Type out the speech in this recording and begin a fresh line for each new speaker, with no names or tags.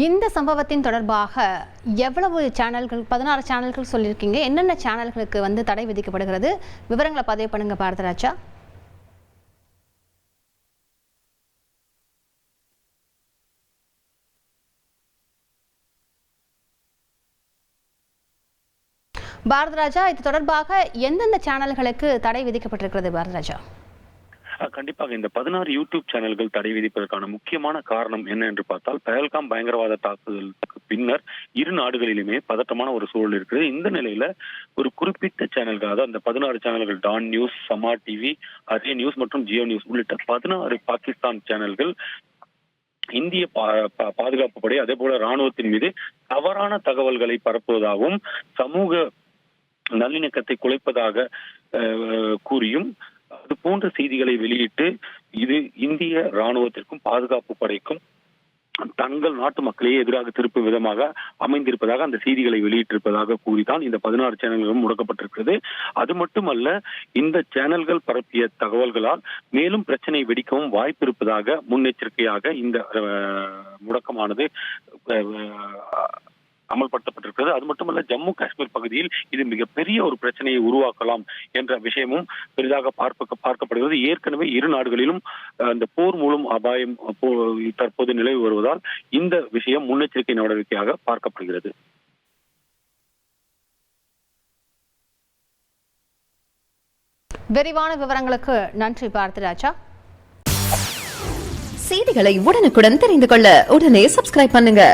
இந்த சம்பவத்தின் தொடர்பாக எவ்வளவு சேனல்கள் 16 சேனல்கள் சொல்லியிருக்கீங்க, என்னென்ன சேனல்களுக்கு தடை விதிக்கப்படுகிறது? விவரங்களை பதிவு பண்ணுங்க பாரதராஜா. பாரதராஜா, இது தொடர்பாக எந்தெந்த சேனல்களுக்கு தடை விதிக்கப்பட்டிருக்கிறது? பாரதராஜா,
கண்டிப்பாக இந்த 16 யூடியூப் சேனல்கள் தடை விதிப்பதற்கான முக்கியமான காரணம் என்ன என்று பார்த்தால், பஹல்காம் பயங்கரவாத தாக்குதலுக்கு பின்னர் இரு நாடுகளிலுமே பதட்டமான ஒரு சூழல் இருக்குது. இந்த நிலையில ஒரு குறிப்பிட்ட சேனல்கள், அதாவது அந்த 16 சேனல்கள், டான் நியூஸ், சமா டிவி, அரே நியூஸ் மற்றும் ஜியோ நியூஸ் உள்ளிட்ட 16 பாகிஸ்தான் சேனல்கள் இந்திய பாதுகாப்பு படை அதே போல ராணுவத்தின் மீது தவறான தகவல்களை பரப்புவதாகவும் சமூக நல்லிணக்கத்தை குலைப்பதாக கூறியும் அது போன்ற செய்திகளை வெளியிட்டு இது இந்திய ராணுவத்திற்கும் பாதுகாப்பு படைக்கும் தங்கள் நாட்டு மக்களையே எதிராக திருப்பும் விதமாக அமைந்திருப்பதாக அந்த செய்திகளை வெளியிட்டிருப்பதாக கூறிதான் இந்த 16 சேனல்களும் முடக்கப்பட்டிருக்கிறது. அது மட்டுமல்ல, இந்த சேனல்கள் பரப்பிய தகவல்களால் மேலும் பிரச்சனை வெடிக்கவும் வாய்ப்பு இருப்பதாக முன்னெச்சரிக்கையாக இந்த முடக்கமானது அமல்படுத்தப்பட்டிருக்கிறது. அது மட்டுமல்ல, ஜம்மு காஷ்மீர் பகுதியில் இது மிகப்பெரிய ஒரு பிரச்சனையை உருவாக்கலாம் என்ற விஷயமும் பெரிதாக பார்க்கப்படுகிறது. ஏற்கனவே இரு நாடுகளிலும் அந்த போர் மூலம் அபாயம் தற்போது நிலவி வருவதால் இந்த விஷயம் முன்னெச்சரிக்கை நடவடிக்கையாக பார்க்கப்படுகிறது.
விரிவான விவரங்களுக்கு நன்றி பாரதிராஜா.
செய்திகளை உடனுக்குடன் தெரிந்து கொள்ள உடனே சப்ஸ்கிரைப் பண்ணுங்க.